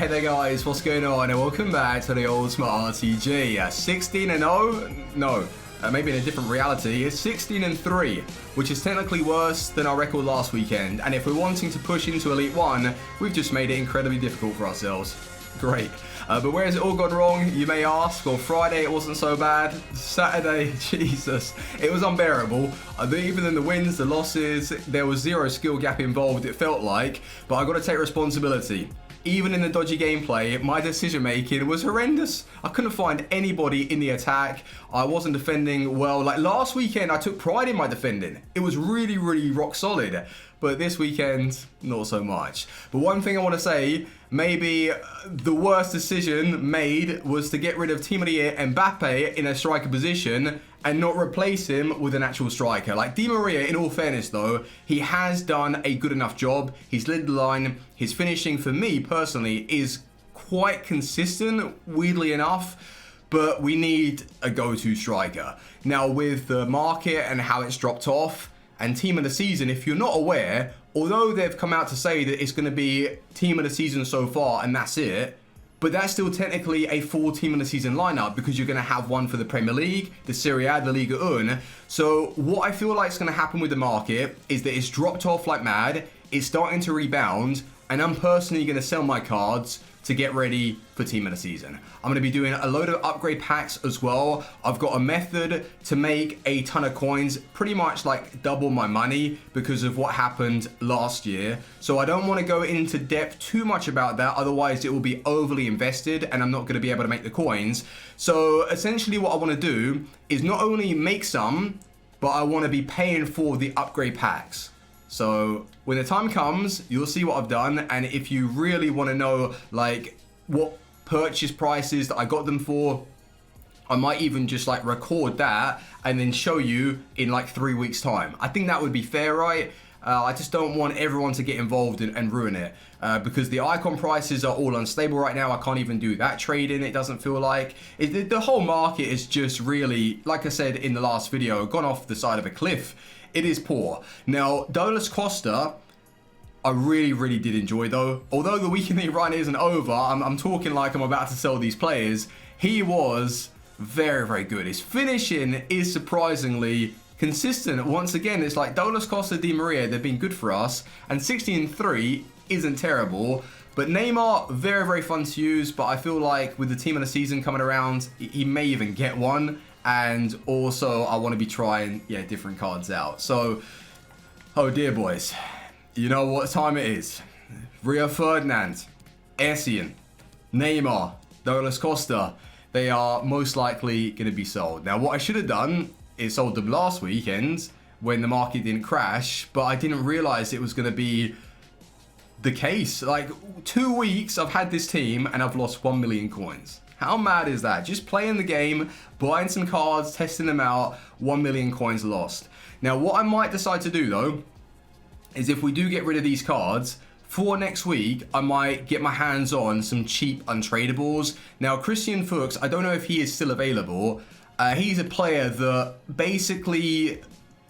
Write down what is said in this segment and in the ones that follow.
Hey there guys, what's going on and welcome back to the Ultimate RTG. 16-0? No, maybe in a different reality. It's 16-3, which is technically worse than our record last weekend. And if we're wanting to push into Elite 1, we've just made it incredibly difficult for ourselves. Great. But where has it all gone wrong, you may ask? Well, Friday it wasn't so bad. Saturday, Jesus, it was unbearable. Even in the wins, the losses, there was zero skill gap involved, it felt like. But I got to take responsibility. Even in the dodgy gameplay, my decision making was horrendous. I couldn't find anybody in the attack. I wasn't defending well. Like last weekend, I took pride in my defending. It was really, really rock solid. But this weekend, not so much. But one thing I want to say, maybe the worst decision made was to get rid of Team of the Year Mbappe in a striker position and not replace him with an actual striker. Like Di Maria, in all fairness though, he has done a good enough job. He's led the line. His finishing for me personally is quite consistent, weirdly enough, but we need a go-to striker. Now with the market and how it's dropped off, and team of the season, if you're not aware, although they've come out to say that it's going to be team of the season so far and that's it, but that's still technically a full team of the season lineup because you're going to have one for the Premier League, the Serie A, the Liga 1. So what I feel like is going to happen with the market is that it's dropped off like mad, it's starting to rebound, and I'm personally going to sell my cards to get ready for team of the season. I'm going to be doing a load of upgrade packs as well. I've got a method to make a ton of coins, pretty much like double my money because of what happened last year. So I don't want to go into depth too much about that, otherwise it will be overly invested and I'm not going to be able to make the coins. So essentially what I want to do is not only make some, but I want to be paying for the upgrade packs. So when the time comes, you'll see what I've done. And if you really want to know like what purchase prices that I got them for, I might even just like record that and then show you in like 3 weeks time. I think that would be fair, right? I just don't want everyone to get involved and ruin it because the icon prices are all unstable right now. I can't even do that trading. It doesn't feel like the whole market is just really, like I said in the last video, gone off the side of a cliff. It is poor. Now, Douglas Costa, I really did enjoy though. Although the weekly run isn't over, I'm talking like I'm about to sell these players. He was very good. His finishing is surprisingly consistent. Once again, it's like Douglas Costa, Di Maria, they've been good for us. And 16-3 isn't terrible. But Neymar, very fun to use. But I feel like with the team of the season coming around, he may even get one. And also, I want to be trying, different cards out. So, oh dear, boys. You know what time it is. Rio Ferdinand, Essien, Neymar, Douglas Costa. They are most likely going to be sold. Now, what I should have done is sold them last weekend when the market didn't crash. But I didn't realize it was going to be the case. Like, 2 weeks I've had this team and I've lost 1 million coins. How mad is that? Just playing the game, buying some cards, testing them out, 1 million coins lost. Now, what I might decide to do, though, is if we do get rid of these cards, for next week, I might get my hands on some cheap untradables. Now, Christian Fuchs, I don't know if he is still available. He's a player that basically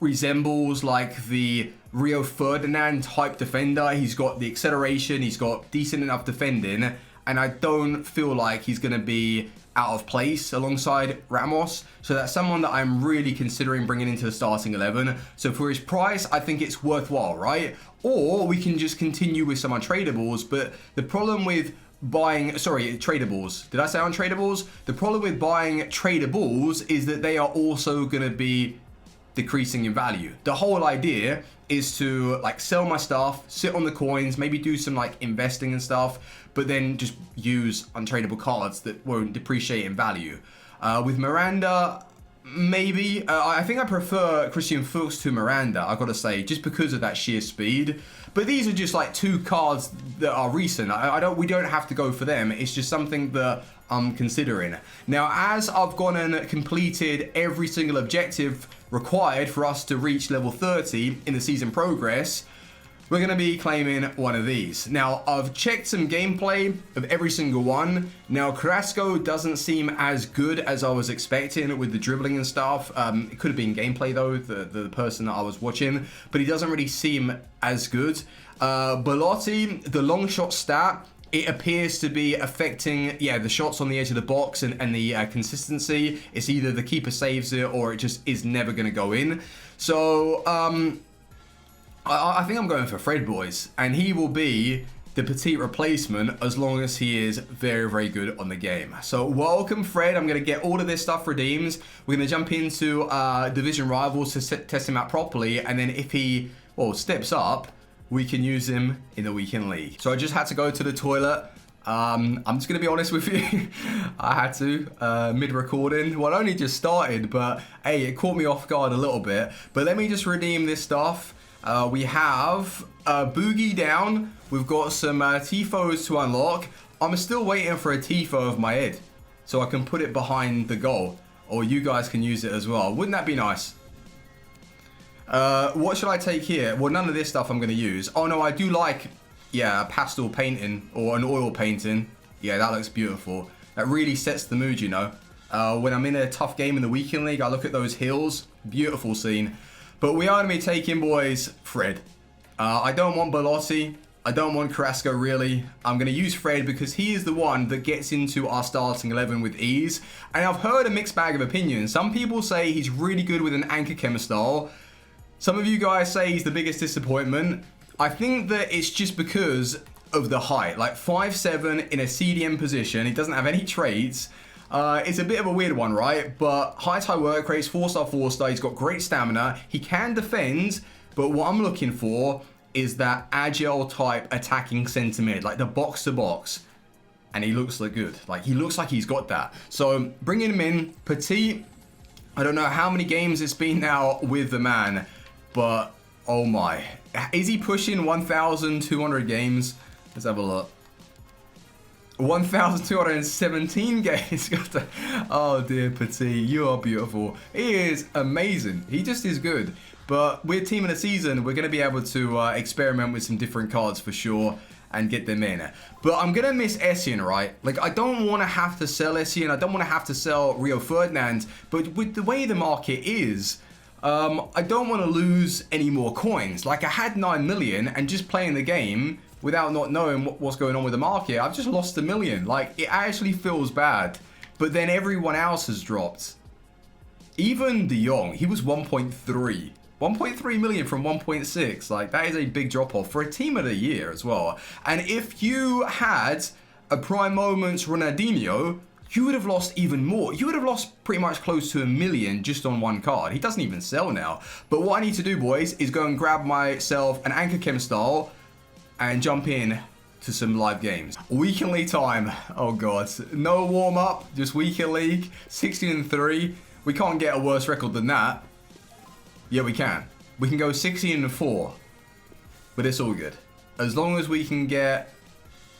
resembles like the Rio Ferdinand type defender. He's got the acceleration, he's got decent enough defending, and I don't feel like he's going to be out of place alongside Ramos. So that's someone that I'm really considering bringing into the starting 11. So for his price, I think it's worthwhile, right? Or we can just continue with some untradables. But the problem with buying, tradables. Did I say untradables? The problem with buying tradables is that they are also going to be decreasing in value. The whole idea is to like sell my stuff, sit on the coins, maybe do some like investing and stuff, but then just use untradable cards that won't depreciate in value. With Miranda, maybe. I think I prefer Christian Fuchs to Miranda, I gotta say, just because of that sheer speed. But these are just like 2 cards that are recent. We don't have to go for them. It's just something that I'm considering. Now, as I've gone and completed every single objective required for us to reach level 30 in the season progress, we're going to be claiming one of these. Now, I've checked some gameplay of every single one. Now, Carrasco doesn't seem as good as I was expecting with the dribbling and stuff. It could have been gameplay, though, the person that I was watching. But he doesn't really seem as good. Belotti, the long shot stat it appears to be affecting, yeah, the shots on the edge of the box and the consistency. It's either the keeper saves it or it just is never going to go in. So, I think I'm going for Fred, boys. And he will be the petite replacement as long as he is very, very good on the game. So welcome, Fred. I'm going to get all of this stuff redeemed. We're going to jump into division rivals to test him out properly. And then if he, well, steps up, we can use him in the weekend league. So I just had to go to the toilet. I'm just going to be honest with you. I had to mid-recording. Well, it only just started, but hey, it caught me off guard a little bit. But let me just redeem this stuff. We have Boogie down. We've got some Tifos to unlock. I'm still waiting for a Tifo of my head so I can put it behind the goal. Or you guys can use it as well. Wouldn't that be nice? What should I take here? Well, none of this stuff I'm going to use. Oh, no, I do like, yeah, a pastel painting or an oil painting. Yeah, that looks beautiful. That really sets the mood, you know. When I'm in a tough game in the weekend league, I look at those hills. Beautiful scene. But we are going to be taking, boys, Fred. I don't want Belotti. I don't want Carrasco, really. I'm going to use Fred because he is the one that gets into our starting 11 with ease. And I've heard a mixed bag of opinions. Some people say he's really good with an anchor chem style. Some of you guys say he's the biggest disappointment. I think that it's just because of the height. Like 5'7" in a CDM position. He doesn't have any traits. It's a bit of a weird one, right? But high work rates, 4-star, 4-star. He's got great stamina. He can defend. But what I'm looking for is that agile type attacking centre mid, like the box to box. And he looks like good. Like he looks like he's got that. So bringing him in, Petit. I don't know how many games it's been now with the man, but oh my. Is he pushing 1,200 games? Let's have a look. 1,217 games. Oh dear, Petit, you are beautiful. He is amazing. He just is good. But with Team of the Season, we're going to be able to experiment with some different cards for sure and get them in. But I'm going to miss Essien, right? Like, I don't want to have to sell Essien. I don't want to have to sell Rio Ferdinand. But with the way the market is, I don't want to lose any more coins. Like, I had 9 million and just playing the game without not knowing what's going on with the market, I've just lost 1 million. Like, it actually feels bad. But then everyone else has dropped. Even De Jong, he was 1.3. 1.3 million from 1.6. Like, that is a big drop off for a team of the year as well. And if you had a prime moments Ronaldinho, you would have lost even more. You would have lost pretty much close to 1 million just on one card. He doesn't even sell now. But what I need to do, boys, is go and grab myself an Anchor Chem style and jump in to some live games. Weekend league time. Oh god. No warm up, just weekend league. 16-3. We can't get a worse record than that. Yeah, we can. We can go 16-4. But it's all good. As long as we can get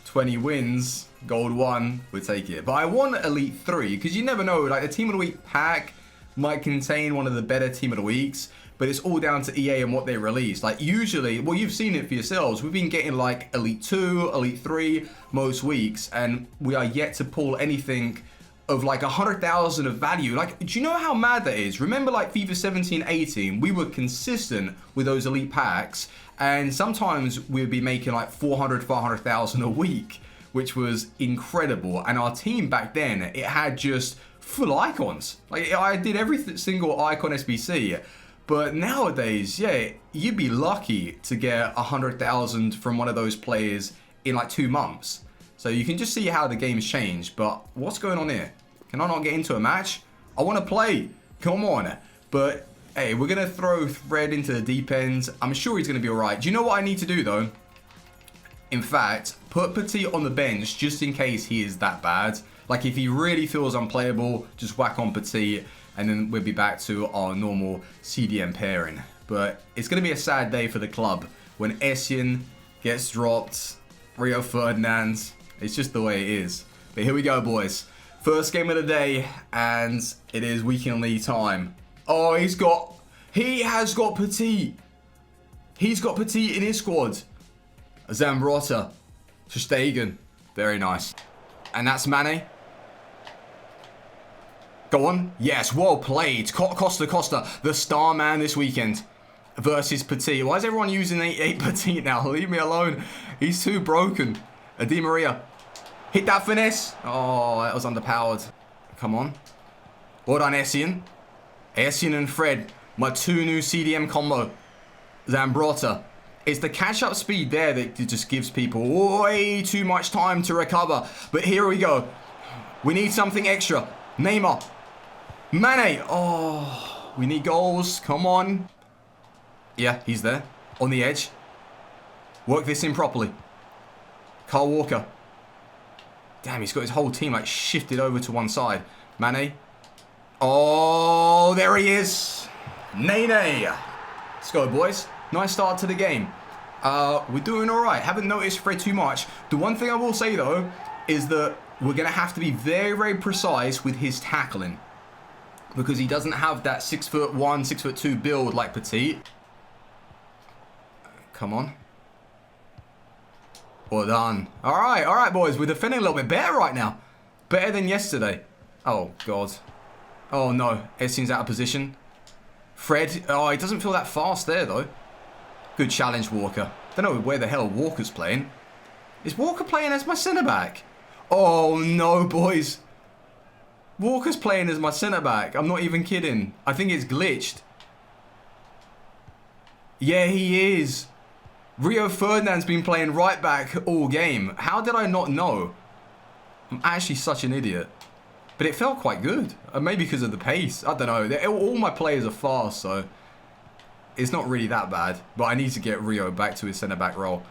20 wins, gold 1, we'll take it. But I want Elite 3, because you never know, like the Team of the Week pack might contain one of the better Team of the Weeks, but it's all down to EA and what they release. Like usually, well, you've seen it for yourselves, we've been getting like Elite 2, Elite 3 most weeks, and we are yet to pull anything of like 100,000 of value. Like, do you know how mad that is? Remember like FIFA 17, 18, we were consistent with those elite packs, and sometimes we'd be making like 400, 500,000 a week, which was incredible. And our team back then, it had just full icons. Like I did every single icon SBC. But nowadays, yeah, you'd be lucky to get 100,000 from one of those players in like 2 months. So you can just see how the game's changed. But what's going on here? Can I not get into a match? I want to play. Come on. But hey, we're going to throw Fred into the deep end. I'm sure he's going to be all right. Do you know what I need to do though? In fact, put Petit on the bench just in case he is that bad. Like if he really feels unplayable, just whack on Petit and then we'll be back to our normal CDM pairing. But it's going to be a sad day for the club when Essien gets dropped, Rio Ferdinand. It's just the way it is. But here we go, boys. First game of the day, and it is weekend league time. Oh, he has got Petit. He's got Petit in his squad. Zambrotta, Verstegen. Very nice. And that's Mane. Go on. Yes, well played. Costa, the star man this weekend versus Petit. Why is everyone using 88 Petit now? Leave me alone. He's too broken. A Di Maria. Hit that finesse. Oh, that was underpowered. Come on. Well done, Essien. Essien and Fred. My two new CDM combo. Zambrotta. It's the catch-up speed there that just gives people way too much time to recover. But here we go. We need something extra. Neymar. Mane. Oh, we need goals. Come on. Yeah, he's there. On the edge. Work this in properly. Carl Walker. Damn, he's got his whole team like shifted over to one side. Mane. Oh, there he is. Nene. Let's go, boys. Nice start to the game. We're doing all right. Haven't noticed Fred too much. The one thing I will say, though, is that we're going to have to be very, very precise with his tackling. Because he doesn't have that 6'1", 6'2" build like Petit. Come on. Well done. All right, boys. We're defending a little bit better right now. Better than yesterday. Oh, God. Oh, no. Essien's out of position. Fred. Oh, he doesn't feel that fast there, though. Good challenge, Walker. Don't know where the hell Walker's playing. Is Walker playing as my centre-back? Oh, no, boys. Walker's playing as my centre-back. I'm not even kidding. I think it's glitched. Yeah, he is. Rio Ferdinand's been playing right back all game. How did I not know? I'm actually such an idiot. But it felt quite good. Maybe because of the pace. I don't know. All my players are fast, so it's not really that bad. But I need to get Rio back to his centre-back role.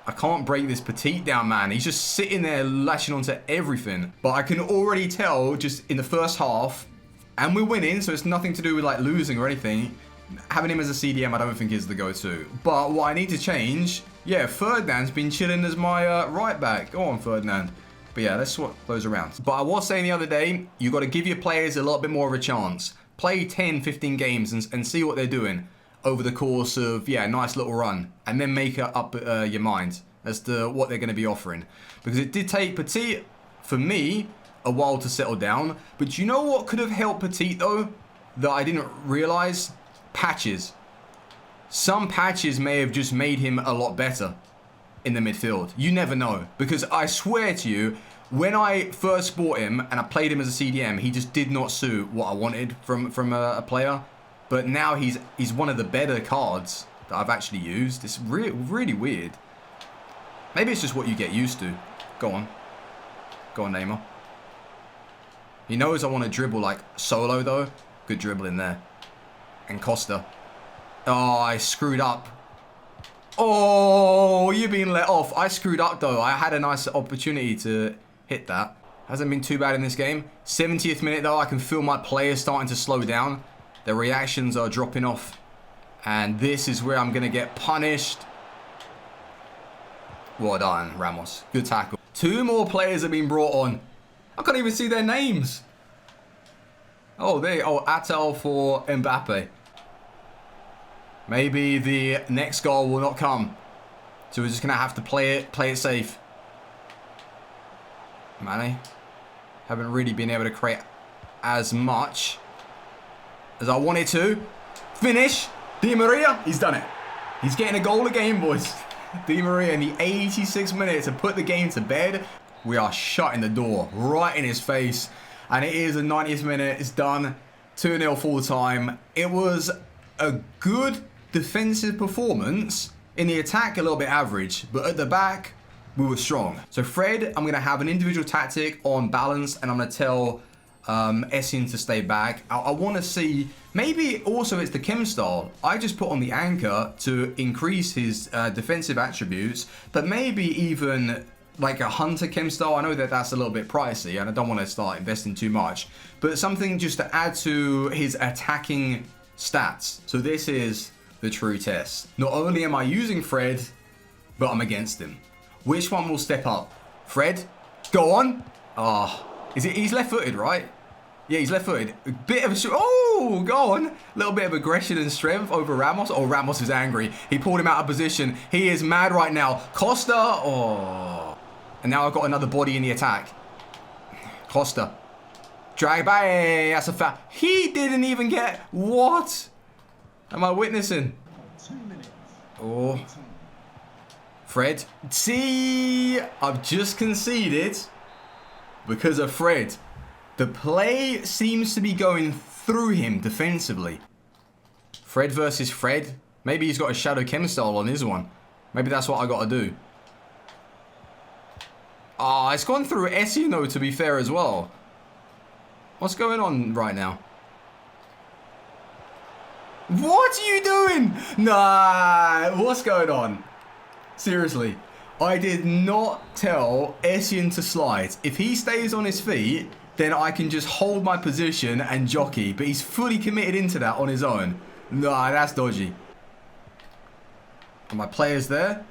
I can't break this Petit down, man. He's just sitting there lashing onto everything. But I can already tell just in the first half, and we're winning, so it's nothing to do with like losing or anything. Having him as a CDM, I don't think is the go-to. But what I need to change, yeah, Ferdinand's been chilling as my right back. Go on, Ferdinand. But yeah, let's swap those around. But I was saying the other day, you got to give your players a lot bit more of a chance. Play 10, 15 games and see what they're doing over the course of, yeah, a nice little run. And then make up your mind as to what they're going to be offering. Because it did take Petit, for me, a while to settle down. But you know what could have helped Petit, though, that I didn't realise? Patches. Some patches may have just made him a lot better in the midfield. You never know. Because I swear to you, when I first bought him and I played him as a CDM, he just did not suit what I wanted from a player. But now he's one of the better cards that I've actually used. It's really weird. Maybe it's just what you get used to. Go on. Go on, Neymar. He knows I want to dribble like solo, though. Good dribble in there. And Costa. Oh, I screwed up. Oh, you've been let off. I screwed up, though. I had a nice opportunity to hit that. Hasn't been too bad in this game. 70th minute, though, I can feel my players starting to slow down. Their reactions are dropping off. And this is where I'm going to get punished. Well done, Ramos. Good tackle. 2 more players have been brought on. I can't even see their names. Oh, Atal for Mbappe. Maybe the next goal will not come. So we're just going to have to play it safe. Mane. Haven't really been able to create as much as I wanted to. Finish. Di Maria. He's done it. He's getting a goal a game, boys. Di Maria in the 86th minute to put the game to bed. We are shutting the door right in his face. And it is the 90th minute. It's done. 2-0 full time. It was a good defensive performance. In the attack, a little bit average. But at the back, we were strong. So Fred, I'm going to have an individual tactic on balance. And I'm going to tell Essien to stay back. I want to see... Maybe also it's the chem style. I just put on the anchor to increase his defensive attributes. But maybe even... like a hunter chem style. I know that that's a little bit pricey and I don't want to start investing too much, but something just to add to his attacking stats. So this is the true test. Not only am I using Fred, but I'm against him. Which one will step up? Fred, go on. He's left-footed, right? Yeah, he's left-footed. A bit of a... Oh, go on. A little bit of aggression and strength over Ramos. Oh, Ramos is angry. He pulled him out of position. He is mad right now. Costa. Oh. And now I've got another body in the attack. Costa. Drag back. That's a foul. He didn't even get... What am I witnessing? 2 minutes. Oh. Fred. See, I've just conceded because of Fred. The play seems to be going through him defensively. Fred versus Fred. Maybe he's got a Shadow Chem style on his one. Maybe that's what I got to do. Ah, it's gone through Essien though, to be fair as well. What's going on right now? What are you doing? Nah, what's going on? Seriously, I did not tell Essien to slide. If he stays on his feet, then I can just hold my position and jockey. But he's fully committed into that on his own. Nah, that's dodgy. Are my players there?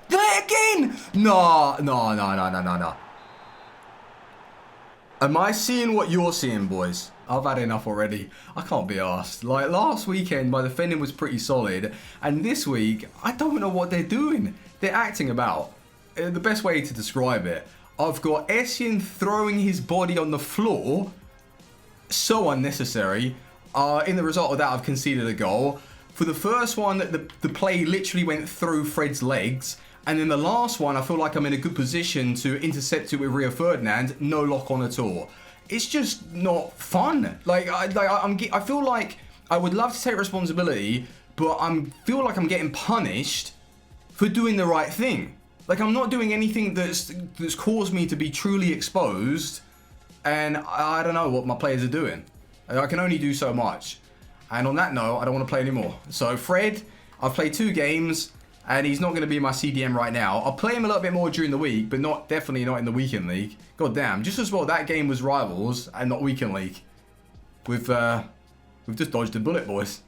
There again! No. Am I seeing what you're seeing, boys? I've had enough already. I can't be arsed. Like, last weekend, my defending was pretty solid. And this week, I don't know what they're doing. They're acting about. The best way to describe it, I've got Essien throwing his body on the floor. So unnecessary. In the result of that, I've conceded a goal. For the first one, the play literally went through Fred's legs. And then the last one, I feel like I'm in a good position to intercept it with Rio Ferdinand. No lock on at all. It's just not fun. I feel like I would love to take responsibility, but I feel like I'm getting punished for doing the right thing. Like, I'm not doing anything that's caused me to be truly exposed. And I don't know what my players are doing. I can only do so much. And on that note, I don't want to play anymore. So Fred, I've played 2 games. And he's not going to be my CDM right now. I'll play him a little bit more during the week, but definitely not in the weekend league. God damn, just as well that game was rivals and not weekend league. We've just dodged a bullet, boys.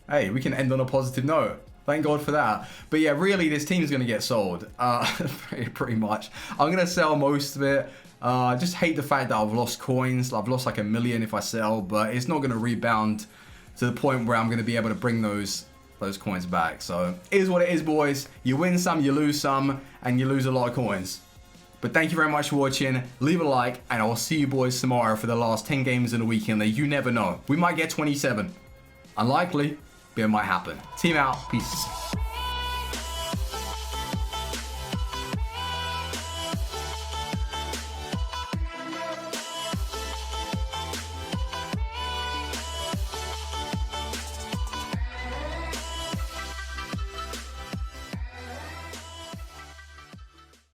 Hey, we can end on a positive note. Thank God for that. But yeah, really, this team's going to get sold. Pretty much. I'm going to sell most of it. I just hate the fact that I've lost coins. I've lost like 1 million if I sell, but it's not going to rebound to the point where I'm going to be able to bring those coins back. So it is what it is, boys. You win some, you lose some, and you lose a lot of coins. But thank you very much for watching. Leave a like, and I'll see you boys tomorrow for the last 10 games in the weekend league. You never know. We might get 27. Unlikely, but it might happen. Team out. Peace.